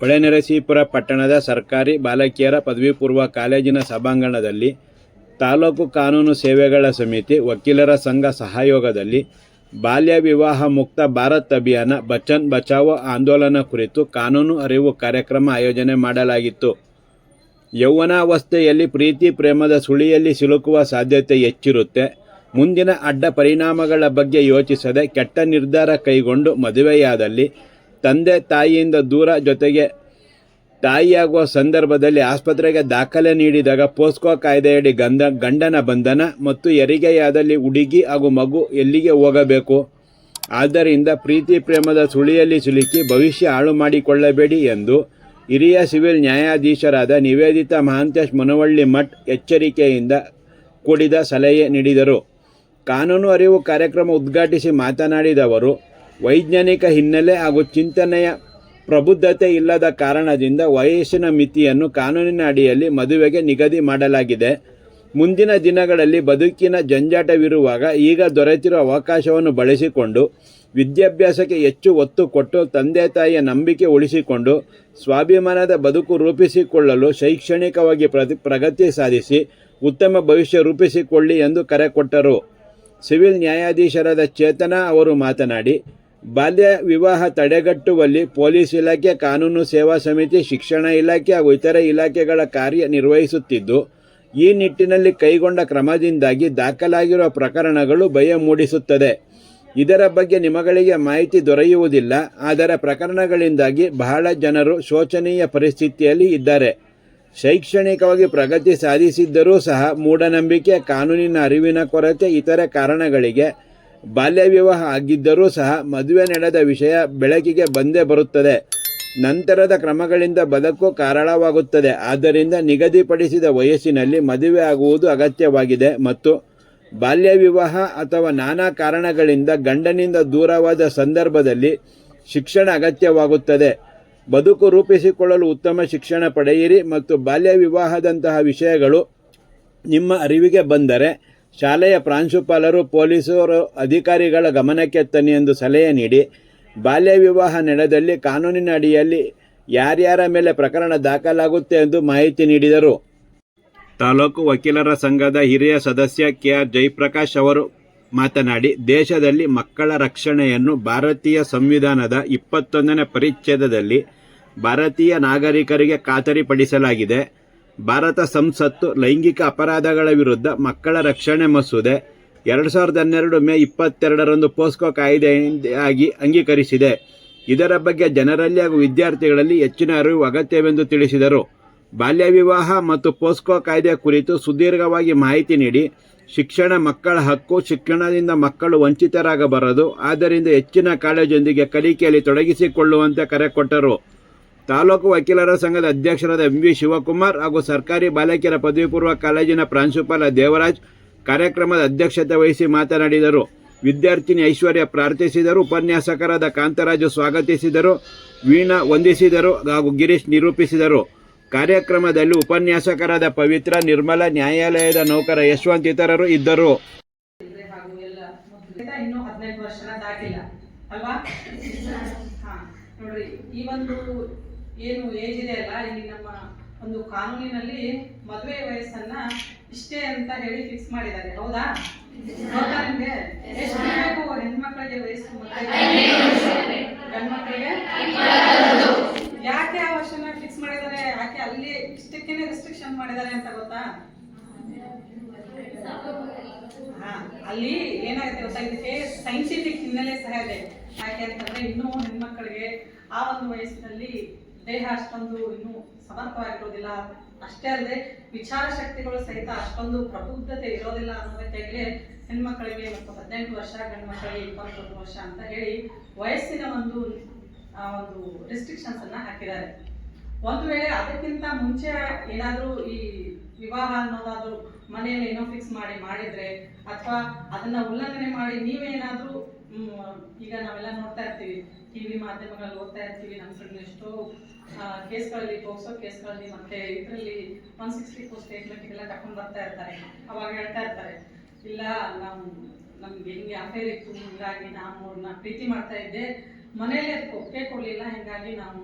ಹೊಳೆನರಸೀಪುರ ಪಟ್ಟಣದ ಸರ್ಕಾರಿ ಬಾಲಕಿಯರ ಪದವಿ ಪೂರ್ವ ಕಾಲೇಜಿನ ಸಭಾಂಗಣದಲ್ಲಿ ತಾಲೂಕು ಕಾನೂನು ಸೇವೆಗಳ ಸಮಿತಿ, ವಕೀಲರ ಸಂಘ ಸಹಯೋಗದಲ್ಲಿ ಬಾಲ್ಯ ವಿವಾಹ ಮುಕ್ತ ಭಾರತ್ ಅಭಿಯಾನ ಬಚ್ಚನ್ ಬಚಾವೋ ಆಂದೋಲನ ಕುರಿತು ಕಾನೂನು ಅರಿವು ಕಾರ್ಯಕ್ರಮ ಆಯೋಜನೆ ಮಾಡಲಾಗಿತ್ತು. ಯೌವನಾವಸ್ಥೆಯಲ್ಲಿ ಪ್ರೀತಿ ಪ್ರೇಮದ ಸುಳಿಯಲ್ಲಿ ಸಿಲುಕುವ ಸಾಧ್ಯತೆ ಹೆಚ್ಚಿರುತ್ತೆ. ಮುಂದಿನ ಅಡ್ಡ ಪರಿಣಾಮಗಳ ಬಗ್ಗೆ ಯೋಚಿಸದೆ ಕೆಟ್ಟ ನಿರ್ಧಾರ ಕೈಗೊಂಡು ಮದುವೆಯಾದಲ್ಲಿ ತಂದೆ ತಾಯಿಯಿಂದ ದೂರ, ಜೊತೆಗೆ ತಾಯಿಯಾಗುವ ಸಂದರ್ಭದಲ್ಲಿ ಆಸ್ಪತ್ರೆಗೆ ದಾಖಲೆ ನೀಡಿದಾಗ ಪೋಸ್ಕೋ ಕಾಯ್ದೆಯಡಿ ಗಂಡನ ಬಂಧನ ಮತ್ತು ಹೆರಿಗೆಯಾದಲ್ಲಿ ಹುಡುಗಿ ಹಾಗೂ ಮಗು ಎಲ್ಲಿಗೆ ಹೋಗಬೇಕು. ಆದ್ದರಿಂದ ಪ್ರೀತಿ ಪ್ರೇಮದ ಸುಳಿಯಲ್ಲಿ ಸಿಲುಕಿ ಭವಿಷ್ಯ ಹಾಳು ಮಾಡಿಕೊಳ್ಳಬೇಡಿ ಎಂದು ಹಿರಿಯ ಸಿವಿಲ್ ನ್ಯಾಯಾಧೀಶರಾದ ನಿವೇದಿತಾ ಮಹಾಂತೇಶ್ ಮುನವಳ್ಳಿ ಮಠ್ ಎಚ್ಚರಿಕೆಯಿಂದ ಕೂಡಿದ ಸಲಹೆ ನೀಡಿದರು. ಕಾನೂನು ಅರಿವು ಕಾರ್ಯಕ್ರಮ ಉದ್ಘಾಟಿಸಿ ಮಾತನಾಡಿದ ಅವರು, ವೈಜ್ಞಾನಿಕ ಹಿನ್ನೆಲೆ ಹಾಗೂ ಚಿಂತನೆಯ ಪ್ರಬುದ್ಧತೆ ಇಲ್ಲದ ಕಾರಣದಿಂದ ವಯಸ್ಸಿನ ಮಿತಿಯನ್ನು ಕಾನೂನಿನ ಅಡಿಯಲ್ಲಿ ಮದುವೆಗೆ ನಿಗದಿ ಮಾಡಲಾಗಿದೆ. ಮುಂದಿನ ದಿನಗಳಲ್ಲಿ ಬದುಕಿನ ಜಂಜಾಟವಿರುವಾಗ ಈಗ ದೊರೆತಿರುವ ಅವಕಾಶವನ್ನು ಬಳಸಿಕೊಂಡು ವಿದ್ಯಾಭ್ಯಾಸಕ್ಕೆ ಹೆಚ್ಚು ಒತ್ತು ಕೊಟ್ಟು ತಂದೆ ತಾಯಿಯ ನಂಬಿಕೆ ಉಳಿಸಿಕೊಂಡು ಸ್ವಾಭಿಮಾನದ ಬದುಕು ರೂಪಿಸಿಕೊಳ್ಳಲು ಶೈಕ್ಷಣಿಕವಾಗಿ ಪ್ರಗತಿ ಸಾಧಿಸಿ ಉತ್ತಮ ಭವಿಷ್ಯ ರೂಪಿಸಿಕೊಳ್ಳಿ ಎಂದು ಕರೆ ಕೊಟ್ಟರು. ಸಿವಿಲ್ ನ್ಯಾಯಾಧೀಶರಾದ ಚೇತನಾ ಅವರು ಮಾತನಾಡಿ, ಬಾಲ್ಯ ವಿವಾಹ ತಡೆಗಟ್ಟುವಲ್ಲಿ ಪೊಲೀಸ್ ಇಲಾಖೆ, ಕಾನೂನು ಸೇವಾ ಸಮಿತಿ, ಶಿಕ್ಷಣ ಇಲಾಖೆ ಹಾಗೂ ಇತರೆ ಇಲಾಖೆಗಳ ಕಾರ್ಯ ನಿರ್ವಹಿಸುತ್ತಿದ್ದು, ಈ ನಿಟ್ಟಿನಲ್ಲಿ ಕೈಗೊಂಡ ಕ್ರಮದಿಂದಾಗಿ ದಾಖಲಾಗಿರುವ ಪ್ರಕರಣಗಳು ಭಯ ಮೂಡಿಸುತ್ತದೆ. ಇದರ ಬಗ್ಗೆ ನಿಮಗಳಿಗೆ ಮಾಹಿತಿ ದೊರೆಯುವುದಿಲ್ಲ. ಆದರೆ ಪ್ರಕರಣಗಳಿಂದಾಗಿ ಬಹಳ ಜನರು ಶೋಚನೀಯ ಪರಿಸ್ಥಿತಿಯಲ್ಲಿ ಇದ್ದಾರೆ. ಶೈಕ್ಷಣಿಕವಾಗಿ ಪ್ರಗತಿ ಸಾಧಿಸಿದ್ದರೂ ಸಹ ಮೂಢನಂಬಿಕೆ, ಕಾನೂನಿನ ಅರಿವಿನ ಕೊರತೆ, ಇತರೆ ಕಾರಣಗಳಿಗೆ ಬಾಲ್ಯ ವಿವಾಹ ಆಗಿದ್ದರೂ ಸಹ ಮದುವೆ ನಡೆದ ವಿಷಯ ಬೆಳಕಿಗೆ ಬಂದೇ ಬರುತ್ತದೆ. ನಂತರದ ಕ್ರಮಗಳಿಂದ ಬದುಕು ಕಾರಳವಾಗುತ್ತದೆ. ಆದ್ದರಿಂದ ನಿಗದಿಪಡಿಸಿದ ವಯಸ್ಸಿನಲ್ಲಿ ಮದುವೆ ಆಗುವುದು ಅಗತ್ಯವಾಗಿದೆ ಮತ್ತು ಬಾಲ್ಯ ವಿವಾಹ ಅಥವಾ ನಾನಾ ಕಾರಣಗಳಿಂದ ಗಂಡನಿಂದ ದೂರವಾದ ಸಂದರ್ಭದಲ್ಲಿ ಶಿಕ್ಷಣ ಅಗತ್ಯವಾಗುತ್ತದೆ. ಬದುಕು ರೂಪಿಸಿಕೊಳ್ಳಲು ಉತ್ತಮ ಶಿಕ್ಷಣ ಪಡೆಯಿರಿ ಮತ್ತು ಬಾಲ್ಯ ವಿವಾಹದಂತಹ ವಿಷಯಗಳು ನಿಮ್ಮ ಅರಿವಿಗೆ ಬಂದರೆ ಶಾಲೆಯ ಪ್ರಾಂಶುಪಾಲರು, ಪೊಲೀಸರು, ಅಧಿಕಾರಿಗಳ ಗಮನಕ್ಕೆ ತನ್ನಿ ಎಂದು ಸಲಹೆ ನೀಡಿ, ಬಾಲ್ಯ ವಿವಾಹ ನಡೆದಲ್ಲಿ ಕಾನೂನಿನ ಅಡಿಯಲ್ಲಿ ಯಾರ್ಯಾರ ಮೇಲೆ ಪ್ರಕರಣ ದಾಖಲಾಗುತ್ತೆ ಎಂದು ಮಾಹಿತಿ ನೀಡಿದರು. ತಾಲೂಕು ವಕೀಲರ ಸಂಘದ ಹಿರಿಯ ಸದಸ್ಯ ಕೆ.ಆರ್. ಜಯಪ್ರಕಾಶ್ ಅವರು ಮಾತನಾಡಿ, ದೇಶದಲ್ಲಿ ಮಕ್ಕಳ ರಕ್ಷಣೆಯನ್ನು ಭಾರತೀಯ ಸಂವಿಧಾನದ 21ನೇ ಪರಿಚ್ಛೇದದಲ್ಲಿ ಭಾರತೀಯ ನಾಗರಿಕರಿಗೆ ಖಾತರಿಪಡಿಸಲಾಗಿದೆ. ಭಾರತ ಸಂಸತ್ತು ಲೈಂಗಿಕ ಅಪರಾಧಗಳ ವಿರುದ್ಧ ಮಕ್ಕಳ ರಕ್ಷಣೆ ಮಸೂದೆ 2012 ಮೇ 22ರಂದು ಪೋಸ್ಕೋ ಕಾಯ್ದೆಯಾಗಿ ಅಂಗೀಕರಿಸಿದೆ. ಇದರ ಬಗ್ಗೆ ಜನರಲ್ಲಿ ಹಾಗೂ ವಿದ್ಯಾರ್ಥಿಗಳಲ್ಲಿ ಹೆಚ್ಚಿನ ಅರಿವು ಅಗತ್ಯವೆಂದು ತಿಳಿಸಿದರು. ಬಾಲ್ಯ ವಿವಾಹ ಮತ್ತು ಪೋಸ್ಕೋ ಕಾಯ್ದೆ ಕುರಿತು ಸುದೀರ್ಘವಾಗಿ ಮಾಹಿತಿ ನೀಡಿ, ಶಿಕ್ಷಣ ಮಕ್ಕಳ ಹಕ್ಕು, ಶಿಕ್ಷಣದಿಂದ ಮಕ್ಕಳು ವಂಚಿತರಾಗಬಾರದು. ಆದ್ದರಿಂದ ಹೆಚ್ಚಿನ ಕಾಳಜಿಯೊಂದಿಗೆ ಕಲಿಕೆಯಲ್ಲಿ ತೊಡಗಿಸಿಕೊಳ್ಳುವಂತೆ ಕರೆ ಕೊಟ್ಟರು. ತಾಲೂಕು ವಕೀಲರ ಸಂಘದ ಅಧ್ಯಕ್ಷರಾದ ಎಂ.ವಿ. ಶಿವಕುಮಾರ್ ಹಾಗೂ ಸರ್ಕಾರಿ ಬಾಲಕಿಯರ ಪದವಿ ಪೂರ್ವ ಕಾಲೇಜಿನ ಪ್ರಾಂಶುಪಾಲ ದೇವರಾಜ್ ಕಾರ್ಯಕ್ರಮದ ಅಧ್ಯಕ್ಷತೆ ವಹಿಸಿ ಮಾತನಾಡಿದರು. ವಿದ್ಯಾರ್ಥಿನಿ ಐಶ್ವರ್ಯ ಪ್ರಾರ್ಥಿಸಿದರು. ಉಪನ್ಯಾಸಕರಾದ ಕಾಂತರಾಜು ಸ್ವಾಗತಿಸಿದರು. ವೀಣಾ ವಂದಿಸಿದರು ಹಾಗೂ ಗಿರೀಶ್ ನಿರೂಪಿಸಿದರು. ಕಾರ್ಯಕ್ರಮದಲ್ಲಿ ಉಪನ್ಯಾಸಕರಾದ ಪವಿತ್ರ, ನಿರ್ಮಲ, ನ್ಯಾಯಾಲಯದ ನೌಕರ ಯಶವಂತ್ ಇತರರು ಇದ್ದರು. ನೋಡ್ರಿ, ಈ ಒಂದು ಏನು ಏಜ್ ಇದೆ ಅಲ್ಲ, ಇಲ್ಲಿ ನಮ್ಮ ಒಂದು ಕಾನೂನಿನಲ್ಲಿ ಮದುವೆ ವಯಸ್ಸನ್ನ ಇಷ್ಟೇ ಅಂತ ಹೇಳಿ ಫಿಕ್ಸ್ ಮಾಡಿದ್ದಾರೆ. ಹೌದಾ? ಗೊತ್ತಾ ನಿಮ್ಗೆ? ಎಷ್ಟು ಬೇಕು ಹೆಣ್ಮಕ್ಳಿಗೆ ವಯಸ್ಸು? ಗಂಡ್ಮಕ್ಳಿಗೆ ಯಾಕೆ ಆ ವರ್ಷನ ಫಿಕ್ಸ್ ಮಾಡಿದ್ದಾರೆ? ಯಾಕೆ ಅಲ್ಲಿ ಇಷ್ಟಕ್ಕೇನೆ ರೆಸ್ಟ್ರಿಕ್ಷನ್ ಮಾಡಿದ್ದಾರೆ ಅಂತ ಗೊತ್ತಾ? ಅಲ್ಲಿ ಏನಾಗುತ್ತೆ ಗೊತ್ತಾ, ಇದಕ್ಕೆ ಸೈಂಟಿಫಿಕ್ ಹಿನ್ನೆಲೆ ಸಹ ಇದೆ. ಯಾಕೆ ಅಂತಂದ್ರೆ ಇನ್ನೂ ಹೆಣ್ಮಕ್ಳಿಗೆ ಆ ಒಂದು ವಯಸ್ಸಿನಲ್ಲಿ ದೇಹ ಅಷ್ಟೊಂದು ಇನ್ನೂ ಸಮರ್ಥವಾಗಿರೋದಿಲ್ಲ. ಅಷ್ಟೇ ಅಲ್ಲದೆ ವಿಚಾರ ಶಕ್ತಿಗಳು ಸಹಿತ ಅಷ್ಟೊಂದು ಪ್ರಬುದ್ಧತೆ ಇರೋದಿಲ್ಲ ಅನ್ನೋದಕ್ಕೆ ಹೆಣ್ಮಕ್ಳಿಗೆ 18 ವರ್ಷ, ಗಂಡು ಮಕ್ಕಳಿಗೆ 21 ವರ್ಷ ಅಂತ ಹೇಳಿ ವಯಸ್ಸಿನ ಒಂದು ರೆಸ್ಟ್ರಿಕ್ಷನ್ಸ್ ಅನ್ನ ಹಾಕಿದ್ದಾರೆ. ಒಂದು ವೇಳೆ ಅದಕ್ಕಿಂತ ಮುಂಚೆ ಏನಾದರೂ ಈ ವಿವಾಹ ಅನ್ನೋದಾದ್ರೂ ಮನೆಯಲ್ಲಿ ಏನೋ ಫಿಕ್ಸ್ ಮಾಡಿದ್ರೆ ಅಥವಾ ಅದನ್ನ ಉಲ್ಲಂಘನೆ ಮಾಡಿ ನೀವೇನಾದ್ರೂ ಈಗ ನಾವೆಲ್ಲ ನೋಡ್ತಾ ಇರ್ತೀವಿ, ಟಿವಿ ಮಾಧ್ಯಮಗಳಲ್ಲಿ ಓದ್ತಾ ಇರ್ತೀವಿ, ನಮ್ಮ ಕಡೆ ಎಷ್ಟೋ ಕೇಸ್ಗಳಲ್ಲಿ, ಪೋಕ್ಸೋ ಕೇಸ್ಗಳಲ್ಲಿ ಮತ್ತೆ ಇದರಲ್ಲಿ 164 ಸ್ಟೇಟ್ಮೆಂಟ್ಗೆಲ್ಲ ಕರ್ಕೊಂಡು ಬರ್ತಾ ಇರ್ತಾರೆ. ಅವಾಗ ಹೇಳ್ತಾ ಇರ್ತಾರೆ, ಇಲ್ಲ ನಮ್ಗೆ ಹಿಂಗೆ ಅಫೇರ್ ಇತ್ತು, ಹೀಗಾಗಿ ನಾನು ಅವ್ರನ್ನ ಪ್ರೀತಿ ಮಾಡ್ತಾ ಇದ್ದೆ, ಮನೆಯಲ್ಲೇ ಒಪ್ಪಿಗೆ ಕೊಡಲಿಲ್ಲ, ಹೀಗಾಗಿ ನಾವು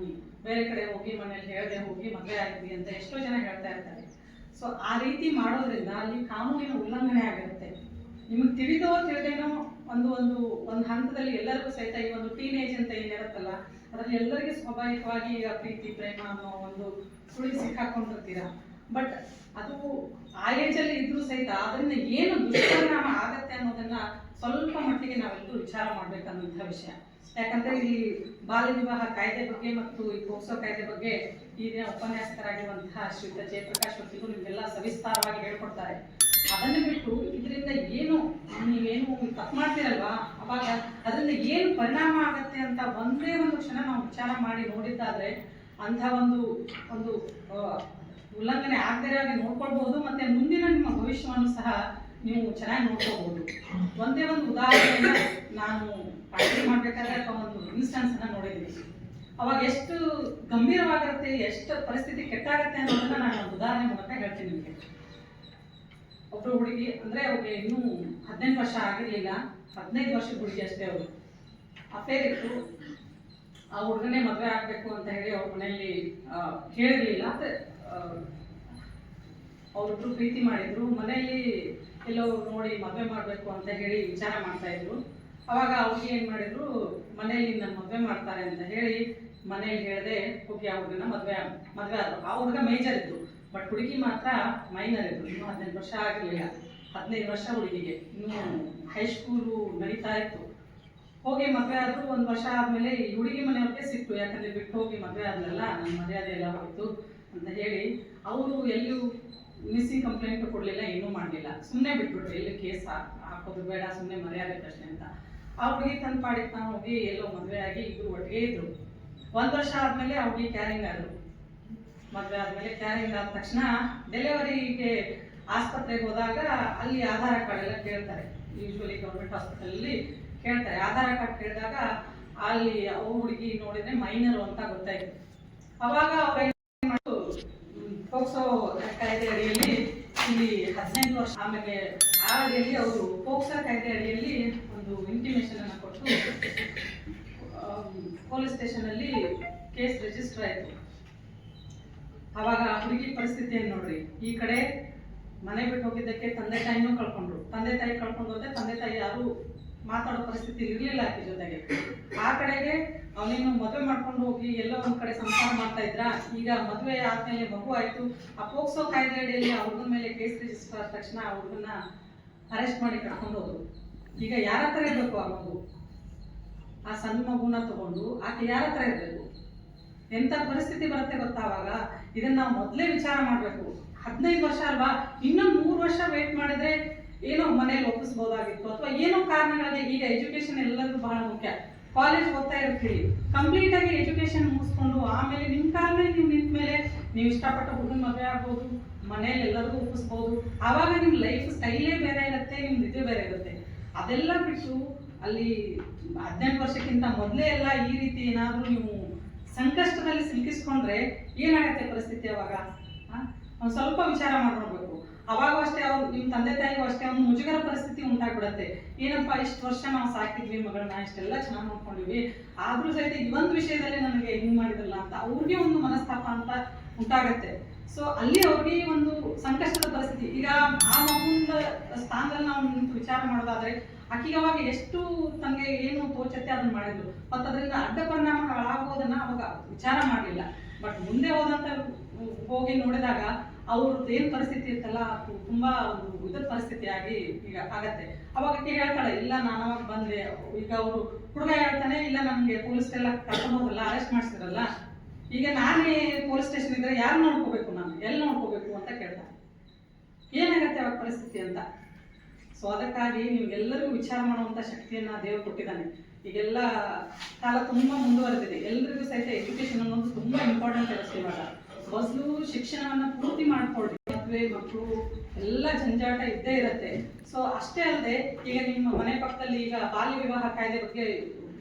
ಬೇರೆ ಕಡೆ ಹೋಗಿ ಮನೇಲಿ ಹೇಳದೆ ಹೋಗಿ ಮದುವೆ ಆಗಿದ್ವಿ ಅಂತ ಎಷ್ಟೋ ಜನ ಹೇಳ್ತಾ ಇರ್ತಾರೆ. ಸೊ ಆ ರೀತಿ ಮಾಡೋದ್ರಿಂದ ಅಲ್ಲಿ ಕಾನೂನಿನ ಉಲ್ಲಂಘನೆ ಆಗಿರುತ್ತೆ. ನಿಮಗೆ ತಿಳಿದೇನೋ ಒಂದು ಹಂತದಲ್ಲಿ ಎಲ್ಲರಿಗೂ ಸಹಿತ ಈ ಒಂದು ಟೀನೇಜ್ ಅಂತ ಏನಿರುತ್ತಲ್ಲ, ಅದರಲ್ಲಿ ಎಲ್ಲರಿಗೂ ಸ್ವಾಭಾವಿಕವಾಗಿ ಈಗ ಪ್ರೀತಿ ಪ್ರೇಮ ಅನ್ನೋ ಒಂದು ಸುಳಿ ಸಿಕ್ಕಾಕೊಂಡಿರ್ತೀರ. ಬಟ್ ಅದು ಆ ಏಜಲ್ಲಿ ಇದ್ರೂ ಸಹಿತ ಅದರಿಂದ ಏನು ದುಷ್ಪರಿಣಾಮ ಆಗತ್ತೆ ಅನ್ನೋದನ್ನ ಸ್ವಲ್ಪ ಮಟ್ಟಿಗೆ ನಾವೆಲ್ಲರೂ ವಿಚಾರ ಮಾಡ್ಬೇಕನ್ನೋಂಥ ವಿಷಯ. ಯಾಕಂದ್ರೆ ಈ ಬಾಲ್ಯ ವಿವಾಹ ಕಾಯ್ದೆ ಬಗ್ಗೆ ಮತ್ತು ಈ ಪೋಕ್ಸೋ ಕಾಯ್ದೆ ಬಗ್ಗೆ ಈ ದಿನ ಉಪನ್ಯಾಸಕರಾಗಿರುವಂತಹ ಶ್ರೀಯುತ ಜಯಪ್ರಕಾಶ್ ಅವರಿಗೂ ನಿಮಗೆಲ್ಲ ಸವಿಸ್ತಾರವಾಗಿ ಹೇಳ್ಕೊಡ್ತಾರೆ. ಅದನ್ನು ಬಿಟ್ಟು ಇದರಿಂದ ನೀವೇನು ತಪ್ಪು ಮಾಡ್ತೀರಲ್ವಾ, ಅವಾಗ ಅದರಿಂದ ಏನು ಪರಿಣಾಮ ಆಗತ್ತೆ ಅಂತ ಒಂದೇ ಒಂದು ಕ್ಷಣ ನಾವು ವಿಚಾರ ಮಾಡಿ ನೋಡಿದ್ದಾದ್ರೆ ಅಂಥ ಒಂದು ಉಲ್ಲಂಘನೆ ಆಗದೇ ಇರೋ ಹಾಗೆ ನೋಡ್ಕೊಳ್ಬಹುದು. ಮತ್ತೆ ಮುಂದಿನ ನಿಮ್ಮ ಭವಿಷ್ಯವನ್ನು ಸಹ ನೀವು ಚೆನ್ನಾಗಿ ನೋಡ್ಕೋಬಹುದು. ಒಂದೇ ಒಂದು ಉದಾಹರಣೆಯನ್ನ ನಾನು ಪಾರ್ಟಿ ಮಾಡ್ಬೇಕಾದ್ರೆ ಅಥವಾ ಒಂದು ಇನ್ಸ್ಟೆನ್ಸ್ ಅನ್ನ ನೋಡಿದ್ದೀನಿ. ಅವಾಗ ಎಷ್ಟು ಗಂಭೀರವಾಗಿರುತ್ತೆ, ಎಷ್ಟು ಪರಿಸ್ಥಿತಿ ಕೆಟ್ಟಾಗತ್ತೆ ಅನ್ನೋದನ್ನ ನಾನು ಒಂದು ಉದಾಹರಣೆ ಮೂಲಕ ಹೇಳ್ತೀನಿ ನಿಮಗೆ. ಒಬ್ರು ಹುಡುಗಿ ಅಂದ್ರೆ ಅವ್ರಿಗೆ ಇನ್ನೂ 18 ವರ್ಷ ಆಗಿರ್ಲಿಲ್ಲ, 15 ವರ್ಷದ ಹುಡುಗಿ ಅಷ್ಟೇ. ಅವರು ಅಫೇರ್ ಇತ್ತು. ಆ ಹುಡುಗನೇ ಮದುವೆ ಆಗ್ಬೇಕು ಅಂತ ಹೇಳಿ ಅವ್ರ ಮನೆಯಲ್ಲಿ ಹೇಳಿರ್ಲಿಲ್ಲ. ಅವ್ರಿಬ್ರು ಪ್ರೀತಿ ಮಾಡಿದ್ರು. ಮನೆಯಲ್ಲಿ ಎಲ್ಲೋ ನೋಡಿ ಮದುವೆ ಮಾಡ್ಬೇಕು ಅಂತ ಹೇಳಿ ವಿಚಾರ ಮಾಡ್ತಾ ಇದ್ರು. ಅವಾಗ ಅವ್ರಿಗೆ ಏನ್ ಮಾಡಿದ್ರು, ಮನೆಯಲ್ಲಿ ನನ್ನ ಮದುವೆ ಮಾಡ್ತಾರೆ ಅಂತ ಹೇಳಿ ಮನೇಲಿ ಹೇಳದೆ ಹೋಗಿ ಆ ಹುಡುಗನ ಮದುವೆ ಆದ್ರು. ಆ ಹುಡುಗ ಮೇಜರ್ ಇತ್ತು, ಬಟ್ ಹುಡುಗಿ ಮಾತ್ರ ಮೈನರ್ ಇದ್ರು. ಇನ್ನೂ 18 ವರ್ಷ ಆಗಿರ್ಲಿಲ್ಲ. 15 ವರ್ಷ ಹುಡುಗಿಗೆ, ಇನ್ನೂ ಹೈಸ್ಕೂಲು ನಡೀತಾ ಇತ್ತು. ಹೋಗಿ ಮದುವೆ ಆದ್ರು. 1 ವರ್ಷ ಆದ್ಮೇಲೆ ಈ ಹುಡುಗಿ ಮನೆಯವ್ರಿಗೆ ಸಿಕ್ತು, ಯಾಕಂದ್ರೆ ಬಿಟ್ಟು ಹೋಗಿ ಮದುವೆ ಆದ್ಲಲ್ಲ, ನನ್ನ ಮರ್ಯಾದೆ ಎಲ್ಲ ಹೋಯ್ತು ಅಂತ ಹೇಳಿ ಅವರು ಎಲ್ಲೂ ಮಿಸ್ಸಿಂಗ್ ಕಂಪ್ಲೇಂಟ್ ಕೊಡ್ಲಿಲ್ಲ, ಏನೂ ಮಾಡಲಿಲ್ಲ. ಸುಮ್ಮನೆ ಬಿಟ್ಬಿಟ್ರು, ಎಲ್ಲಿ ಕೇಸ್ ಹಾಕೋದು ಬೇಡ, ಸುಮ್ಮನೆ ಮರ್ಯಾದೆ ಪ್ರಶ್ನೆ ಅಂತ. ಆ ಹುಡುಗಿ ತನ್ನ ಪಾಡಿಗೆ ತಾನು ಹೋಗಿ ಎಲ್ಲೋ ಮದುವೆ ಆಗಿ ಇಬ್ರು ಒಟ್ಟಿಗೆ ಇದ್ರು. 1 ವರ್ಷ ಆದ್ಮೇಲೆ ಆ ಹುಡುಗಿ ಕ್ಯಾರಿಂಗ್ ಆದ್ರು. ಮದುವೆ ಆದ್ಮೇಲೆ ಕ್ಯಾರಿಂಗ್ ಆದ ತಕ್ಷಣ ಡೆಲಿವರಿಗೆ ಆಸ್ಪತ್ರೆಗೆ ಹೋದಾಗ ಅಲ್ಲಿ ಆಧಾರ್ ಕಾರ್ಡ್ ಎಲ್ಲ ಕೇಳ್ತಾರೆ. ಯೂಶ್ವಲಿ ಗೌರ್ಮೆಂಟ್ ಹಾಸ್ಪಿಟಲ್ ಅಲ್ಲಿ ಕೇಳ್ತಾರೆ. ಆಧಾರ್ ಕಾರ್ಡ್ ಕೇಳಿದಾಗ ಅಲ್ಲಿ ಹುಡುಗಿ ನೋಡಿದ್ರೆ ಮೈನರ್ ಅಂತ ಗೊತ್ತಾಯ್ತು. ಅವಾಗ ಅವ್ರ ಪೋಕ್ಸೋ ಕಾಯ್ದೆ ಅಡಿಯಲ್ಲಿ ಇಲ್ಲಿ 18 ವರ್ಷ, ಆಮೇಲೆ ಆ ಅಡಿಯಲ್ಲಿ ಅವರು ಪೋಕ್ಸೋ ಕಾಯ್ದೆ ಅಡಿಯಲ್ಲಿ ಒಂದು ಇಂಟಿಮೇಷನ್ ಅನ್ನು ಕೊಟ್ಟು ಪೊಲೀಸ್ ಸ್ಟೇಷನ್ ಅಲ್ಲಿ ಕೇಸ್ ರಿಜಿಸ್ಟರ್ ಆಯ್ತು. ಅವಾಗ ಹುಡುಗಿ ಪರಿಸ್ಥಿತಿಯನ್ನು ನೋಡ್ರಿ. ಈ ಕಡೆ ಮನೆ ಬಿಟ್ಟು ಹೋಗಿದ್ದಕ್ಕೆ ತಂದೆ ತಾಯಿನೂ ಕಳ್ಕೊಂಡ್ರು. ತಂದೆ ತಾಯಿ ಕಳ್ಕೊಂಡು ಹೋದ್ರೆ ತಂದೆ ತಾಯಿ ಯಾರು ಮಾತಾಡೋ ಪರಿಸ್ಥಿತಿ ಇರ್ಲಿಲ್ಲ ಆಕೆ ಜೊತೆಗೆ. ಆ ಕಡೆಗೆ ಅವನೇನು ಮದುವೆ ಮಾಡ್ಕೊಂಡು ಹೋಗಿ ಎಲ್ಲ ಒಂದ್ ಕಡೆ ಸಂಸಾರ ಮಾಡ್ತಾ ಇದ್ರ. ಈಗ ಮದುವೆ ಆದ್ಮೇಲೆ ಮಗು ಆಯ್ತು. ಆ ಪೋಕ್ಸೋ ಕಾಯ್ದೆ ಅಡಿಯಲ್ಲಿ ಆ ಹುಡುಗನ ಮೇಲೆ ಕೇಸ್ ರಿಜಿಸ್ಟರ್ ಆದ ತಕ್ಷಣ ಆ ಹುಡುಗನ ಅರೆಸ್ಟ್ ಮಾಡಿ ಕರ್ಕೊಂಡು ಹೋದ್ರು. ಈಗ ಯಾರ ಹತ್ರ ಇರ್ಬೇಕು ಆ ಮಗು? ಆ ಸಣ್ಣ ಮಗುನ ತಗೊಂಡು ಆಕೆ ಯಾರ ಹತ್ರ ಇರ್ಬೇಕು? ಎಂತ ಪರಿಸ್ಥಿತಿ ಬರುತ್ತೆ ಗೊತ್ತಾವಾಗ. ಇದನ್ನ ನಾವು ಮೊದಲೇ ವಿಚಾರ ಮಾಡ್ಬೇಕು. 15 ವರ್ಷ ಅಲ್ವಾ, ಇನ್ನೊಂದು 3 ವರ್ಷ ವೇಟ್ ಮಾಡಿದ್ರೆ ಏನೋ ಮನೇಲಿ ಒಪ್ಪಿಸ್ಬೋದಾಗಿತ್ತು, ಅಥವಾ ಏನೋ ಕಾರಣಗಳಿಗೆ. ಈಗ ಎಜುಕೇಶನ್ ಎಲ್ಲರಿಗೂ ಬಹಳ ಮುಖ್ಯ. ಕಾಲೇಜ್ ಓದ್ತಾ ಇರ್ತೀವಿ, ಕಂಪ್ಲೀಟ್ ಆಗಿ ಎಜುಕೇಶನ್ ಮುಗಿಸ್ಕೊಂಡು ಆಮೇಲೆ ನಿಮ್ ಕಾಲ ಮೇಲೆ ನೀವು ನಿಂತ ಮೇಲೆ ನೀವು ಇಷ್ಟಪಟ್ಟ ಹುಡುಗನ ಮದುವೆ ಆಗ್ಬೋದು, ಮನೇಲಿ ಎಲ್ಲರಿಗೂ ಒಪ್ಪಿಸ್ಬೋದು. ಆವಾಗ ನಿಮ್ ಲೈಫ್ ಸ್ಟೈಲೇ ಬೇರೆ ಇರುತ್ತೆ, ನಿಮ್ದು ಇದು ಬೇರೆ ಇರುತ್ತೆ. ಅದೆಲ್ಲ ಬಿಟ್ಟು ಅಲ್ಲಿ 18 ವರ್ಷಕ್ಕಿಂತ ಮೊದಲೇ ಎಲ್ಲ ಈ ರೀತಿ ಏನಾದ್ರೂ ನೀವು ಸಂಕಷ್ಟದಲ್ಲಿ ಸಿಲುಕಿಸ್ಕೊಂಡ್ರೆ ಏನಾಗತ್ತೆ ಪರಿಸ್ಥಿತಿ? ಅವಾಗ ಒಂದು ಸ್ವಲ್ಪ ವಿಚಾರ ಮಾಡ್ಕೊಳ್ಬೇಕು. ಅವಾಗ ಅಷ್ಟೇ ಅವ್ರು ನಿಮ್ಮ ತಂದೆ ತಾಯಿಗೂ ಅಷ್ಟೇ ಒಂದು ಮುಜುಗರ ಪರಿಸ್ಥಿತಿ ಉಂಟಾಗ್ಬಿಡತ್ತೆ. ಏನಪ್ಪಾ, ಇಷ್ಟು ವರ್ಷ ನಾವು ಸಾಕಿದ್ವಿ ಮಗಳನ್ನ, ಇಷ್ಟೆಲ್ಲ ಚೆನ್ನಾಗಿ ನೋಡ್ಕೊಂಡಿವಿ, ಆದ್ರೂ ಸಹಿತ ಈ ಒಂದು ವಿಷಯದಲ್ಲಿ ನನಗೆ ಹಿಂಗ್ ಮಾಡಿದ್ರಲ್ಲ ಅಂತ ಅವ್ರಿಗೆ ಒಂದು ಮನಸ್ತಾಪ ಅಂತ ಉಂಟಾಗತ್ತೆ. ಸೊ ಅಲ್ಲಿ ಅವ್ರಿಗೆ ಒಂದು ಸಂಕಷ್ಟದ ಪರಿಸ್ಥಿತಿ. ಈಗ ಆ ಮಗುವಿನ ಸ್ಥಾನದಲ್ಲಿ ನಾವು ನಿಂತು ವಿಚಾರ ಮಾಡೋದಾದ್ರೆ ಆಕೆಗೆ ಅವಾಗ ಎಷ್ಟು ತನಗೆ ಏನು ತೋಚತ್ತೆ ಅದನ್ನ ಮಾಡಿದ್ರು. ಮತ್ತು ಅದರಿಂದ ಅಡ್ಡ ಪರಿಣಾಮಗಳಾಗೋದನ್ನ ಅವಾಗ ವಿಚಾರ ಮಾಡಲಿಲ್ಲ. ಬಟ್ ಮುಂದೆ ಹೋಗಿ ನೋಡಿದಾಗ ಅವ್ರದ್ದು ಏನು ಪರಿಸ್ಥಿತಿ ಇರ್ತಲ್ಲ, ಅದು ತುಂಬಾ ಒಂದು ಇದ್ರ ಪರಿಸ್ಥಿತಿ ಆಗಿ ಈಗ ಆಗತ್ತೆ. ಅವಾಗ ಹೇಳ್ತಾಳೆ, ಇಲ್ಲ ನಾನು ಅವಾಗ ಬಂದೆ. ಈಗ ಅವರು ಹುಡುಗ ಹೇಳ್ತಾನೆ, ಇಲ್ಲ ನನಗೆ ಪೊಲೀಸ್ ಎಲ್ಲ ಕರ್ಕೊಂಡು ಹೋಗಲ್ಲ, ಅರೆಸ್ಟ್ ಮಾಡಿಸಿರಲ್ಲ, ಈಗ ನಾನೇ ಪೊಲೀಸ್ ಸ್ಟೇಷನ್ ಇದ್ರೆ ಯಾರು ನೋಡ್ಕೋಬೇಕು, ನಾನು ಎಲ್ಲಿ ನೋಡ್ಕೋಬೇಕು ಅಂತ ಕೇಳ್ತಾನೆ. ಏನಾಗತ್ತೆ ಅವಾಗ ಪರಿಸ್ಥಿತಿ ಅಂತ. ಸೊ ಅದಕ್ಕಾಗಿ ನಿಮ್ಗೆಲ್ಲರಿಗೂ ವಿಚಾರ ಮಾಡುವಂಥ ಶಕ್ತಿಯನ್ನ ದೇವರು ಕೊಟ್ಟಿದ್ದಾನೆ. ಈಗೆಲ್ಲ ಕಾಲ ತುಂಬಾ ಮುಂದುವರೆದಿದೆ. ಎಲ್ರಿಗೂ ಸಹಿತ ಎಜುಕೇಶನ್ ಅನ್ನೋದು ತುಂಬಾ ಇಂಪಾರ್ಟೆಂಟ್ ಇರುತ್ತೆ. ಇವಾಗ ಮೊದಲು ಶಿಕ್ಷಣವನ್ನ ಪೂರ್ತಿ ಮಾಡ್ಕೊಳ್ರಿ. ಮದುವೆ ಮಕ್ಕಳು ಎಲ್ಲ ಜಂಜಾಟ ಇದ್ದೇ ಇರುತ್ತೆ. ಸೊ ಅಷ್ಟೇ ಅಲ್ಲದೆ ಈಗ ನಿಮ್ಮ ಮನೆ ಪಕ್ಕದಲ್ಲಿ ಈಗ ಬಾಲ್ಯ ವಿವಾಹ ಕಾಯ್ದೆ ಬಗ್ಗೆ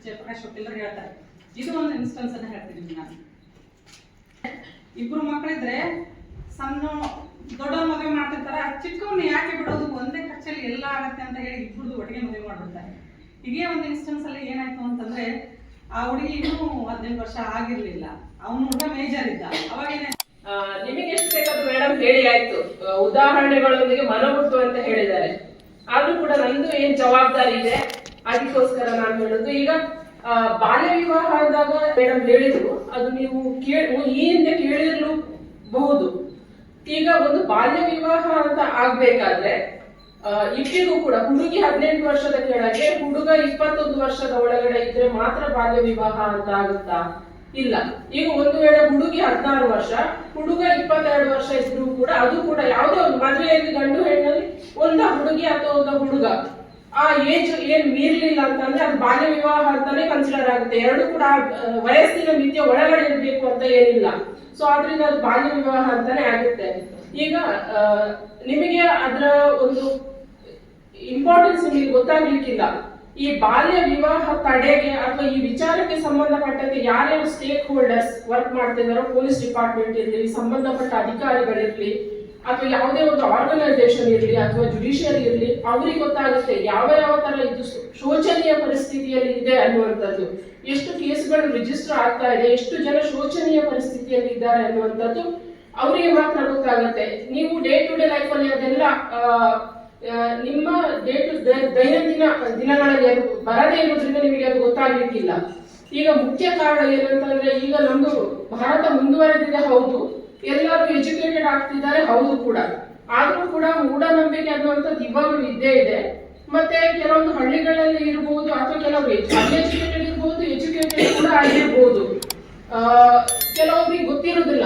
ಜಯಪ್ರಕಾಶ್ ಎಲ್ಲರೂ ಹೇಳ್ತಾರೆ. ಇದು ಒಂದು ಇನ್ಸ್ಟೆನ್ಸ್ ಅನ್ನ ಹೇಳ್ತೀನಿ ನಾನು. ಇಬ್ರು ಮಕ್ಕಳಿದ್ರೆ ಸಣ್ಣ ದೊಡ್ಡವ್ರ ಮದುವೆ ಮಾಡ್ತಿರ್ತಾರೆ, ಚಿಕ್ಕವ್ರನ್ನ ಯಾಕೆ ಬಿಡೋದು, ಒಂದೇ ಖರ್ಚಲ್ಲಿ ಎಲ್ಲ ಆಗತ್ತೆ ಅಂತ ಹೇಳಿ ಇಬ್ಬರದು ಒಟ್ಟಿಗೆ ಮದುವೆ ಮಾಡ್ಬಿಡ್ತಾರೆ. ಹೀಗೆ ಒಂದು ಇನ್ಸ್ಟೆನ್ಸ್ ಅಲ್ಲಿ ಏನಾಯ್ತು ಅಂತಂದ್ರೆ ಆ ಹುಡುಗಿ ಇನ್ನೂ 18 ವರ್ಷ ಆಗಿರ್ಲಿಲ್ಲ, ಅವನು ಹುಡುಗ ಮೇಜರ್ ಇದ್ದ. ಅವಾಗೇನೆ ನಿಮಗೆ ಎಷ್ಟು ಬೇಕಾದ್ರೂ ಮೇಡಮ್ ಹೇಳಿ ಆಯ್ತು, ಉದಾಹರಣೆಗಳೊಂದಿಗೆ ಮನಮುಟ್ಟು ಅಂತ ಹೇಳಿದ್ದಾರೆ. ಆದ್ರೂ ಕೂಡ ನಂದು ಏನ್ ಜವಾಬ್ದಾರಿ ಇದೆ ಅದಕ್ಕೋಸ್ಕರ ನಾನು ಹೇಳುದು. ಈಗ ಬಾಲ್ಯ ವಿವಾಹ ಆದಾಗ ಮೇಡಮ್ ಹೇಳಿದ್ರು, ಅದು ನೀವು ಈ ಹಿಂದೆ ಕೇಳಿರಬಹುದು. ಈಗ ಒಂದು ಬಾಲ್ಯ ವಿವಾಹ ಅಂತ ಆಗ್ಬೇಕಾದ್ರೆ ಇಬ್ಬರಿಗೂ ಕೂಡ ಹುಡುಗಿ 18 ವರ್ಷದ ಕೆಳಗೆ, ಹುಡುಗ 21 ವರ್ಷದ ಒಳಗಡೆ ಇದ್ರೆ ಮಾತ್ರ ಬಾಲ್ಯ ವಿವಾಹ ಅಂತ ಆಗುತ್ತಾ? ಇಲ್ಲ. ಈಗ ಒಂದು ವೇಳೆ ಹುಡುಗಿ 16 ವರ್ಷ, ಹುಡುಗ 22 ವರ್ಷ ಇದ್ರೂ ಕೂಡ ಅದು ಕೂಡ ಯಾವುದೇ ಒಂದು ಮದುವೆಯಲ್ಲಿ ಗಂಡು ಹೆಣ್ಣಲ್ಲಿ ಒಂದ ಹುಡುಗಿ ಅಥವಾ ಒಂದು ಹುಡುಗ ಆ ಏಜ್ ಏನ್ ಮೀರ್ಲಿಲ್ಲ ಅಂತಂದ್ರೆ ಅದು ಬಾಲ್ಯ ವಿವಾಹ ಅಂತಾನೆ ಕನ್ಸಿಡರ್ ಆಗುತ್ತೆ. ಎರಡು ಕೂಡ ವಯಸ್ಸಿನ ಮಿತಿಯ ಒಳಗಡೆ ಇರ್ಬೇಕು ಅಂತ ಏನಿಲ್ಲ. ಸೊ ಆದ್ರಿಂದ ಅದು ಬಾಲ್ಯ ವಿವಾಹ ಅಂತಾನೆ ಆಗುತ್ತೆ. ಈಗ ನಿಮಗೆ ಅದರ ಒಂದು ಇಂಪಾರ್ಟೆನ್ಸ್ ನಿಮಗೆ ಗೊತ್ತಾಗ್ಲಿಕ್ಕಿಲ್ಲ. ಈ ಬಾಲ್ಯ ವಿವಾಹ ತಡೆಗೆ ಅಥವಾ ಈ ವಿಚಾರಕ್ಕೆ ಸಂಬಂಧಪಟ್ಟಂತೆ ಯಾರ್ಯಾರು ಸ್ಟೇಕ್ ಹೋಲ್ಡರ್ಸ್ ವರ್ಕ್ ಮಾಡ್ತಿದಾರೋ, ಪೊಲೀಸ್ ಡಿಪಾರ್ಟ್ಮೆಂಟ್ ಇರಲಿ, ಸಂಬಂಧಪಟ್ಟ ಅಧಿಕಾರಿಗಳಿರ್ಲಿ, ಅಥವಾ ಯಾವುದೇ ಒಂದು ಆರ್ಗನೈಸೇಷನ್ ಇರಲಿ ಅಥವಾ ಜುಡಿಷಿಯರಿ ಇರಲಿ, ಅವ್ರಿಗೆ ಗೊತ್ತಾಗುತ್ತೆ ಯಾವ ಯಾವ ತರ ಇದು ಶೋಚನೀಯ ಪರಿಸ್ಥಿತಿಯಲ್ಲಿ ಇದೆ ಅನ್ನುವಂಥದ್ದು. ಎಷ್ಟು ಕೇಸ್ಗಳು ರಿಜಿಸ್ಟರ್ ಆಗ್ತಾ ಇದೆ, ಎಷ್ಟು ಜನ ಶೋಚನೀಯ ಪರಿಸ್ಥಿತಿಯಲ್ಲಿ ಇದ್ದಾರೆ ಅನ್ನುವಂಥದ್ದು ಅವರಿಗೆ ಮಾತ್ರ ಗೊತ್ತಾಗುತ್ತೆ. ನೀವು ಡೇ ಟು ಡೇ ಲೈಫ್ ಅಲ್ಲಿ ಅದೆಲ್ಲ ನಿಮ್ಮ ದೈನಂದಿನ ದಿನಗಳಲ್ಲಿ ಅದು ಬರದೇ ಇರೋದ್ರಿಂದ ನಿಮಗೆ ಅದು ಗೊತ್ತಾಗ್ಲಿಕ್ಕಿಲ್ಲ. ಈಗ ಮುಖ್ಯ ಕಾರಣ ಏನಂತಂದ್ರೆ, ಈಗ ನಮ್ದು ಭಾರತ ಮುಂದುವರೆದಿದೆ ಹೌದು, ಎಲ್ಲರೂ ಎಜುಕೇಟೆಡ್ ಆಗ್ತಿದ್ದಾರೆ ಹೌದು ಕೂಡ, ಆದ್ರೂ ಕೂಡ ಮೂಢನಂಬಿಕೆ ಅನ್ನುವಂಥದ್ದು ಇವಾಗಲೂ ಇದ್ದೇ ಇದೆ. ಮತ್ತೆ ಕೆಲವೊಂದು ಹಳ್ಳಿಗಳಲ್ಲಿ ಇರಬಹುದು ಅಥವಾ ಕೆಲವರು ಅನ್ಎಜುಕೇಟೆಡ್ ಇರಬಹುದು, ಎಜುಕೇಟೆಡ್ ಕೂಡ ಆಗಿರ್ಬೋದು. ಕೆಲವೊಬ್ಬರಿಗೆ ಗೊತ್ತಿರುವುದಿಲ್ಲ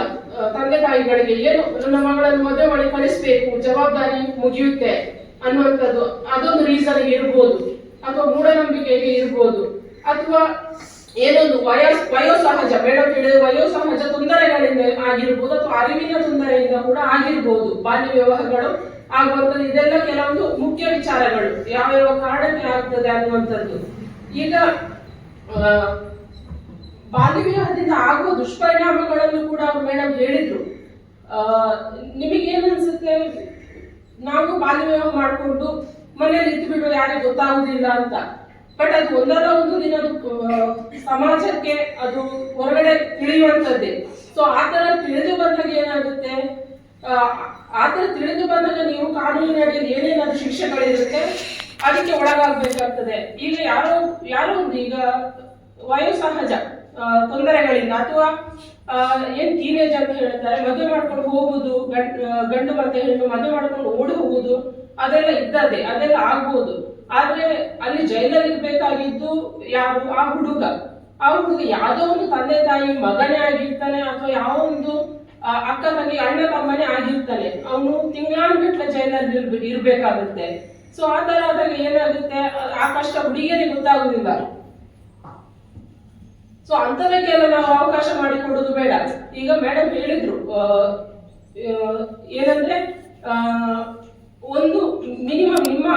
ತಂದೆ ತಾಯಿಗಳಿಗೆ, ಏನು ನನ್ನ ಮಗಳನ್ನು ಮದುವೆ ಮಾಡಿ ಕಳಿಸ್ಬೇಕು, ಜವಾಬ್ದಾರಿ ಮುಗಿಯುತ್ತೆ ಅನ್ನುವಂಥದ್ದು, ಅದೊಂದು ರೀಸನ್ ಇರ್ಬೋದು. ಅಥವಾ ಮೂಢನಂಬಿಕೆಗೆ ಇರ್ಬೋದು, ಅಥವಾ ಏನೊಂದು ವಯೋಸಹಜ ಮೇಡಮ್ ಹೇಳಿದ ವಯೋಸಹಜ ತೊಂದರೆಗಳಿಂದ ಆಗಿರ್ಬೋದು, ಅಥವಾ ಅರಿವಿನ ತೊಂದರೆಯಿಂದ ಕೂಡ ಆಗಿರ್ಬೋದು ಬಾಲ್ಯ ವಿವಾಹಗಳು ಆಗುವಂಥದ್ದು. ಇದೆಲ್ಲ ಕೆಲವೊಂದು ಮುಖ್ಯ ವಿಚಾರಗಳು, ಯಾವ್ಯಾವ ಕಾರಣಕ್ಕೆ ಆಗ್ತದೆ ಅನ್ನುವಂಥದ್ದು. ಈಗ ಬಾಲ್ಯ ವಿವಾಹದಿಂದ ಆಗುವ ದುಷ್ಪರಿಣಾಮಗಳನ್ನು ಕೂಡ ಮೇಡಮ್ ಹೇಳಿದ್ರು. ನಿಮಗೇನು ಅನ್ಸುತ್ತೆ, ನಾವು ಬಾಲ್ಯ ವಿವಾಹ ಮಾಡಿಕೊಂಡು ಮನೇಲಿ ಇದ್ದು ಬಿಡು ಯಾರಿಗೆ ಗೊತ್ತಾಗುದಿಲ್ಲ ಅಂತ. ಬಟ್ ಅದು ಒಂದಲ್ಲ ಒಂದು ದಿನ ಸಮಾಜಕ್ಕೆ ಅದು ಹೊರಗಡೆ ತಿಳಿಯುವಂಥದ್ದೇ. ಸೊ ಆತರ ತಿಳಿದು ಬಂದಾಗ ಏನಾಗುತ್ತೆ, ಆತರ ತಿಳಿದು ಬಂದಾಗ ನೀವು ಕಾನೂನಿನ ಅಡಿಯಲ್ಲಿ ಏನೇನಾದ್ರೂ ಶಿಕ್ಷೆಗಳಿರುತ್ತೆ ಅದಕ್ಕೆ ಒಳಗಾಗಬೇಕಾಗ್ತದೆ. ಈಗ ಯಾರೋ ಒಂದು ಈಗ ವಯೋಸಹಜ ತೊಂದರೆಗಳಿಂದ ಅಥವಾ ಏನ್ ಟೀನೇಜ್ ಅಂತ ಹೇಳ್ತಾರೆ, ಮದುವೆ ಮಾಡ್ಕೊಂಡು ಹೋಗುದು, ಗಂಡು ಮತ್ತೆ ಹೆಣ್ಣು ಮದುವೆ ಮಾಡ್ಕೊಂಡು ಓಡಿ ಹೋಗುದು, ಅದೆಲ್ಲ ಇದ್ದದೆ, ಅದೆಲ್ಲ ಆಗ್ಬೋದು. ಆದ್ರೆ ಅಲ್ಲಿ ಜೈಲಲ್ಲಿ ಇರ್ಬೇಕಾಗಿದ್ದು ಯಾರು, ಆ ಹುಡುಗ ಯಾವ್ದೋ ಒಂದು ತಂದೆ ತಾಯಿ ಮಗನೇ ಆಗಿರ್ತಾನೆ, ಅಥವಾ ಯಾವ ಒಂದು ಅಕ್ಕ ತಂಗಿ ಅಣ್ಣ ತಮ್ಮನೇ ಆಗಿರ್ತಾನೆ, ಅವನು ತಿಂಗಳಾನ್ಗಟ್ಲೆ ಜೈಲಲ್ಲಿ ಇರ್ಬೇಕಾಗುತ್ತೆ. ಸೊ ಆ ತರ ಆದಾಗ ಏನಾಗುತ್ತೆ, ಆ ಕಷ್ಟ ಹುಡುಗಿಯರಿಗೆ ಗೊತ್ತಾಗುದಿಲ್ಲ. ಸೊ ಅಂತದಕ್ಕೆಲ್ಲ ನಾವು ಅವಕಾಶ ಮಾಡಿಕೊಡೋದು ಬೇಡ. ಈಗ ಮೇಡಮ್ ಹೇಳಿದ್ರು ಏನಂದ್ರೆ, ಒಂದು ಮಿನಿಮಮ್ ನಿಮ್ಮ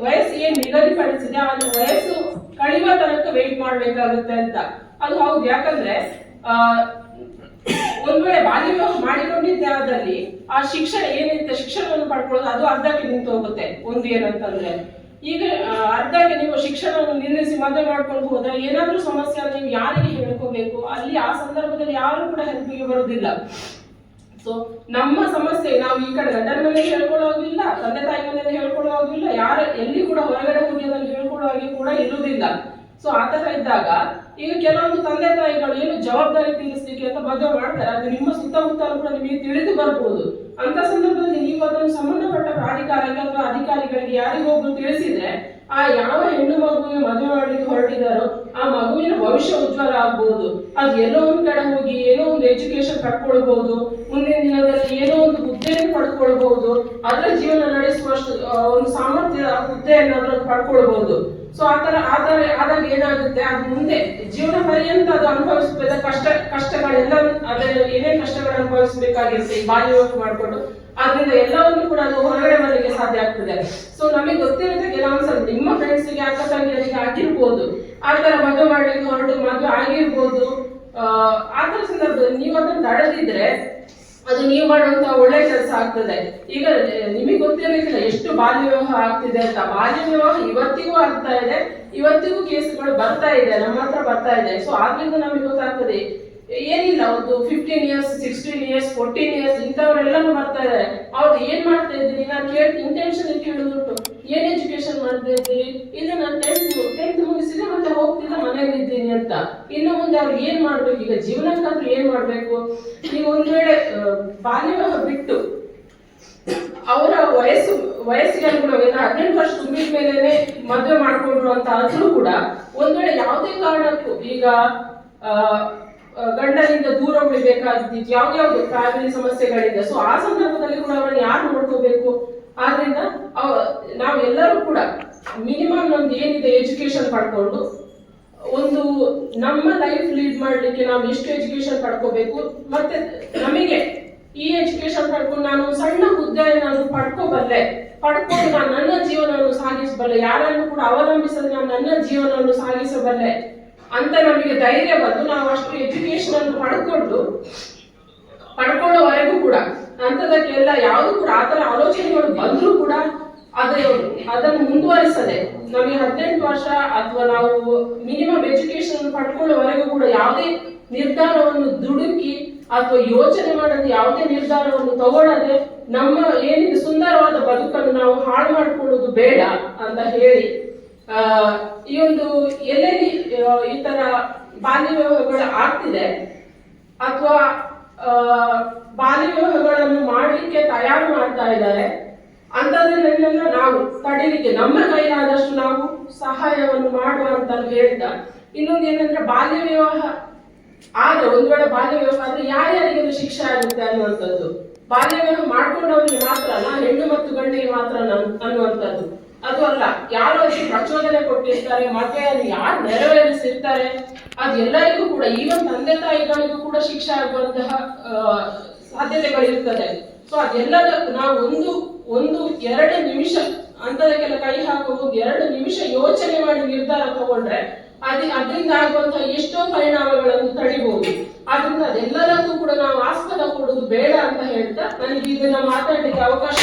ವಯಸ್ಸು ಏನ್ ನಿಗದಿಪಡಿಸಿದೆ ಆ ವಯಸ್ಸು ಕಡಿಮೆ ತನಕ ವೇಟ್ ಮಾಡ್ಬೇಕಾಗುತ್ತೆ ಅಂತ. ಅದು ಹೌದು, ಯಾಕಂದ್ರೆ ಒಂದ್ ವೇಳೆ ಬಾಲ್ಯ ವಿವಾಹ ಮಾಡಿಕೊಂಡಿದ್ದೆ ಆದಲ್ಲಿ ಆ ಶಿಕ್ಷಣ ಏನಿರುತ್ತೆ, ಶಿಕ್ಷಣವನ್ನು ಪಡ್ಕೊಳ್ಳೋದು ಅದು ಅರ್ಧಕ್ಕೆ ನಿಂತು ಹೋಗುತ್ತೆ. ಒಂದು ಏನಂತಂದ್ರೆ, ಈಗ ಅರ್ಧಕ್ಕೆ ನೀವು ಶಿಕ್ಷಣವನ್ನು ನಿಲ್ಲಿಸಿ ಮದುವೆ ಮಾಡ್ಕೊಂಡು ಹೋದ್ರೆ ಏನಾದ್ರೂ ಸಮಸ್ಯೆ ನೀವು ಯಾರಿಗೆ ಹೇಳ್ಕೋಬೇಕು, ಅಲ್ಲಿ ಆ ಸಂದರ್ಭದಲ್ಲಿ ಯಾರು ಕೂಡ ಹೆಲ್ಪಿಗೆ ಬರುವುದಿಲ್ಲ. ಸೊ ನಮ್ಮ ಸಮಸ್ಯೆ ನಾವು ಈ ಕಡೆ ಗಂಡನ ಮನೆಗೆ ಹೇಳ್ಕೊಳ್ಳೋಗಿಲ್ಲ, ತಂದೆ ತಾಯಿ ಮನೆಯಲ್ಲಿ ಹೇಳ್ಕೊಳ್ಳೋಗಿಲ್ಲ, ಎಲ್ಲಿ ಕೂಡ ಹೊರಗಡೆ ಹೋಗಿ ಅದನ್ನು ಹೇಳ್ಕೊಳ್ಳೋ ಹಾಗೆ ಕೂಡ ಇರುವುದಿಲ್ಲ. ಸೊ ಆತರ ಇದ್ದಾಗ ಈಗ ಕೆಲವೊಂದು ತಂದೆ ತಾಯಿಗಳು ಏನು ಜವಾಬ್ದಾರಿ ತೀರಿಸಲಿಕ್ಕೆ ಅಂತ ಮದುವೆ ಮಾಡ್ತಾರೆ, ಅದು ನಿಮ್ಮ ಸುತ್ತಮುತ್ತಲೂ ಕೂಡ ನಿಮಗೆ ತಿಳಿದು ಬರ್ಬೋದು. ಅಂತ ಸಂದರ್ಭದಲ್ಲಿ ನೀವು ಅದನ್ನು ಸಂಬಂಧಪಟ್ಟ ಪ್ರಾಧಿಕಾರಕ್ಕೆ ಅಥವಾ ಅಧಿಕಾರಿಗಳಿಗೆ ಯಾರಿಗೊಬ್ರು ತಿಳಿಸಿದ್ರೆ, ಆ ಯಾವ ಹೆಣ್ಣು ಮಗುವಿಗೆ ಮದುವೆ ಮಾಡಲಿಕ್ಕೆ ಹೊರಟಿದಾರೋ ಆ ಮಗುವಿನ ಭವಿಷ್ಯ ಉಜ್ವಲ ಆಗ್ಬಹುದು. ಅದು ಎಲ್ಲೋ ಒಂದ್ ಕಡೆ ಹೋಗಿ ಏನೋ ಒಂದು ಎಜುಕೇಶನ್ ಪಡ್ಕೊಳ್ಬಹುದು, ಮುಂದಿನ ದಿನದಲ್ಲಿ ಏನೋ ಒಂದು ಹುದ್ದೆಯನ್ನು ಪಡ್ಕೊಳ್ಬಹುದು, ಅದರ ಜೀವನ ನಡೆಸುವಷ್ಟು ಒಂದು ಸಾಮರ್ಥ್ಯ ಹುದ್ದೆಯನ್ನು ಅದನ್ನು ಪಡ್ಕೊಳ್ಬಹುದು. ಸೊ ಆದಾಗ ಏನಾಗುತ್ತೆ, ಅದು ಮುಂದೆ ಜೀವನ ಪರ್ಯಂತ ಅದು ಅನುಭವಿಸಬೇಕಾದ ಕಷ್ಟಗಳೆಲ್ಲ ಅದನ್ನು ಏನೇ ಕಷ್ಟಗಳು ಅನುಭವಿಸಬೇಕಾಗಿರುತ್ತೆ ಈ ಬಾಲ್ಯ ವಿವಾಹ ಮಾಡಿಕೊಂಡು. ಆದ್ರಿಂದ ಎಲ್ಲವನ್ನು ಕೂಡ ಅದು ಹೊರಗಡೆ ಬರಲಿಕ್ಕೆ ಸಾಧ್ಯ ಆಗ್ತದೆ. ಸೊ ನಮಗೆ ಗೊತ್ತಿರುತ್ತೆ ಕೆಲವೊಂದ್ಸಲ ನಿಮ್ಮ ಫ್ರೆಂಡ್ಸ್ಗೆ ಅಕ್ಕ ತಂಗಿಯರಿಗೆ ಆಗಿರ್ಬೋದು, ಆ ತರ ಮದುವೆ ಮಾಡ್ಲಿಕ್ಕೆ ಹೊರಟು ಮದುವೆ ಆಗಿರ್ಬೋದು. ಆ ತರ ಸಂದರ್ಭದಲ್ಲಿ ನೀವು ಅದನ್ನು ತಡೆದಿದ್ರೆ ಅದು ನೀವು ಮಾಡುವಂತ ಒಳ್ಳೆ ಕೆಲಸ ಆಗ್ತದೆ. ಈಗ ನಿಮಗೆ ಗೊತ್ತಿರಲಿಕ್ಕಿಲ್ಲ ಎಷ್ಟು ಬಾಲ್ಯ ವಿವಾಹ ಆಗ್ತಿದೆ ಅಂತ. ಬಾಲ್ಯ ವಿವಾಹ ಇವತ್ತಿಗೂ ಆಗ್ತಾ ಇದೆ, ಇವತ್ತಿಗೂ ಕೇಸ್ಗಳು ಬರ್ತಾ ಇದೆ, ನಮ್ಮ ಹತ್ರ ಬರ್ತಾ ಇದೆ. ಸೊ ಆದ್ರಿಂದ ನಮಗೆ ಗೊತ್ತಾಗ್ತದೆ ಏನಿಲ್ಲ, ಒಂದು 15 ಇಯರ್ಸ್ 16 ಇಯರ್ಸ್ 14 ಇಯರ್ಸ್ ಇಂಥವರೆಲ್ಲರೂ ಬರ್ತಾ ಇದ್ದಾರೆ. ಅವ್ರು ಏನ್ ಮಾಡ್ತಾ ಇದ್ದೀರಿ, ನಾನು ಇಂಟೆನ್ಷನ್ ಕೇಳುದುಂಟು, ಏನ್ ಎಜುಕೇಶನ್ ಮಾಡ್ತಾ ಇದ್ದೀರಿ, ಇಲ್ಲ ನಾನು ಟೆಂತ್ ಮುಗಿಸಿದೆ ಮತ್ತೆ ಹೋಗ್ತಿಲ್ಲ ಮನೇಲಿ ಇದ್ದೀನಿ ಅಂತ. ಇನ್ನು ಮುಂದೆ ಅವ್ರು ಏನ್ ಮಾಡ್ಬೇಕು, ಈಗ ಜೀವನಕ್ಕಾದ್ರೂ ಏನ್ ಮಾಡ್ಬೇಕು. ನೀವು ಒಂದ್ ವೇಳೆ ಬಾಲ್ಯ ವಿವಾಹ ಬಿಟ್ಟು ಅವರ ವಯಸ್ಸಿಗೆ ಅನುಗುಣವಾಗಿ 18 ವರ್ಷ ತುಂಬಿದ ಮೇಲೆ ಮದುವೆ ಮಾಡ್ಕೊಂಡ್ರು ಅಂತ ಆದ್ರೂ ಕೂಡ ಒಂದ್ ವೇಳೆ ಯಾವುದೇ ಕಾರಣಕ್ಕೂ ಈಗ ಗಂಡನಿಂದ ದೂರ ಉಳಿಬೇಕಾಗಿದ್ದು ಯಾವ್ಯಾವ್ದು ಫ್ಯಾಮಿಲಿ ಸಮಸ್ಯೆಗಳಿದೆ. ಸೊ ಆ ಸಂದರ್ಭದಲ್ಲಿ ಕೂಡ ಅವರನ್ನು ಯಾರು ನೋಡ್ಕೋಬೇಕು. ಆದ್ರಿಂದ ನಾವೆಲ್ಲರೂ ಕೂಡ ಮಿನಿಮಮ್ ನಮ್ದು ಏನಿದೆ ಎಜುಕೇಶನ್ ಪಡ್ಕೊಂಡು ಒಂದು ನಮ್ಮ ಲೈಫ್ ಲೀಡ್ ಮಾಡ್ಲಿಕ್ಕೆ ನಾವು ಎಷ್ಟು ಎಜುಕೇಶನ್ ಪಡ್ಕೋಬೇಕು, ಮತ್ತೆ ನಮಗೆ ಈ ಎಜುಕೇಶನ್ ಪಡ್ಕೊಂಡು ನಾನು ಸಣ್ಣ ಹುದ್ದೆ ನಾನು ಪಡ್ಕೊಂಡು ನಾನು ನನ್ನ ಜೀವನವನ್ನು ಸಾಗಿಸಬಲ್ಲೆ, ಯಾರನ್ನು ಕೂಡ ಅವಲಂಬಿಸದೆ ನಾನು ನನ್ನ ಜೀವನವನ್ನು ಸಾಗಿಸಬಲ್ಲೆ ಅಂತ ನಮಗೆ ಧೈರ್ಯ ಬಂದು ನಾವು ಅಷ್ಟು ಎಜುಕೇಶನ್ ಅನ್ನು ಪಡ್ಕೊಳ್ಳೋವರೆಗೂ ಕೂಡ ಅಂತದಕ್ಕೆಲ್ಲ ಯಾವುದು ಕೂಡ ಆತರ ಆಲೋಚನೆಗಳು ಬಂದ್ರೂ ಕೂಡ ಅದನ್ನು ಮುಂದುವರಿಸದೆ ನಮಗೆ 18 ವರ್ಷ ಅಥವಾ ನಾವು ಮಿನಿಮಮ್ ಎಜುಕೇಶನ್ ಪಡ್ಕೊಳ್ಳೋವರೆಗೂ ಕೂಡ ಯಾವುದೇ ನಿರ್ಧಾರವನ್ನು ದುಡುಕಿ ಅಥವಾ ಯೋಚನೆ ಮಾಡದೆ ಯಾವುದೇ ನಿರ್ಧಾರವನ್ನು ತಗೊಳ್ಳದೆ ನಮ್ಮ ಏನಿದೆ ಸುಂದರವಾದ ಬದುಕನ್ನು ನಾವು ಹಾಳು ಮಾಡಿಕೊಳ್ಳುವುದು ಬೇಡ ಅಂತ ಹೇಳಿ ಈ ಒಂದು ಎಲ್ಲೆಲ್ಲಿ ಈ ತರ ಬಾಲ್ಯ ವಿವಾಹಗಳು ಆಗ್ತಿದೆ ಅಥವಾ ಬಾಲ್ಯ ವಿವಾಹಗಳನ್ನು ಮಾಡ್ಲಿಕ್ಕೆ ತಯಾರು ಮಾಡ್ತಾ ಇದ್ದಾರೆ ಅಂತದನ್ನೆಲ್ಲ ನಾವು ತಡಿಲಿಕ್ಕೆ ನಮ್ಮ ಕೈಲಾದಷ್ಟು ನಾವು ಸಹಾಯವನ್ನು ಮಾಡುವ ಅಂತ ಹೇಳ್ತಾ, ಇನ್ನೊಂದು ಏನಂದ್ರೆ ಬಾಲ್ಯ ವಿವಾಹ ಆದ್ರೆ ಒಂದ್ ವೇಳೆ ಬಾಲ್ಯ ವಿವಾಹ ಆದ್ರೆ ಯಾರ್ಯಾರಿಗೆ ಶಿಕ್ಷೆ ಆಗುತ್ತೆ ಅನ್ನುವಂಥದ್ದು. ಬಾಲ್ಯ ವಿವಾಹ ಮಾಡ್ಕೊಂಡವರಿಗೆ ಮಾತ್ರ ಅಲ್ಲ, ಹೆಣ್ಣು ಮತ್ತು ಗಂಡಿಗೆ ಮಾತ್ರ ಅನ್ನುವಂಥದ್ದು ಅದು ಅಲ್ಲ. ಯಾರು ಅದಕ್ಕೆ ಪ್ರಚೋದನೆ ಕೊಟ್ಟಿರ್ತಾರೆ, ಮದುವೆಯನ್ನು ಯಾರು ನೆರವೇರಿಸಿರ್ತಾರೆ ಅದೆಲ್ಲರಿಗೂ ಕೂಡ ಈವನ್ ತಂದೆ ತಾಯಿಗಳಿಗೂ ಕೂಡ ಶಿಕ್ಷೆ ಆಗುವಂತಹ ಸಾಧ್ಯತೆಗಳಿರ್ತದೆ. ಸೊ ಅದೆಲ್ಲದ ನಾವು ಒಂದು 2 ನಿಮಿಷ ಅಂತದಕ್ಕೆಲ್ಲ ಕೈ ಹಾಕುವುದು 2 ನಿಮಿಷ ಯೋಚನೆ ಮಾಡಿ ನಿರ್ಧಾರ ತಗೊಂಡ್ರೆ ಅದರಿಂದ ಆಗುವಂತಹ ಎಷ್ಟೋ ಪರಿಣಾಮಗಳನ್ನು ತಡಿಬಹುದು. ಆದ್ರಿಂದ ಅದೆಲ್ಲದಕ್ಕೂ ಕೂಡ ನಾವು ಆಸ್ಪದ ಕೊಡುವುದು ಬೇಡ ಅಂತ ಹೇಳ್ತಾ ನನಗೆ ಇದನ್ನ ಮಾತಾಡ್ಲಿಕ್ಕೆ ಅವಕಾಶ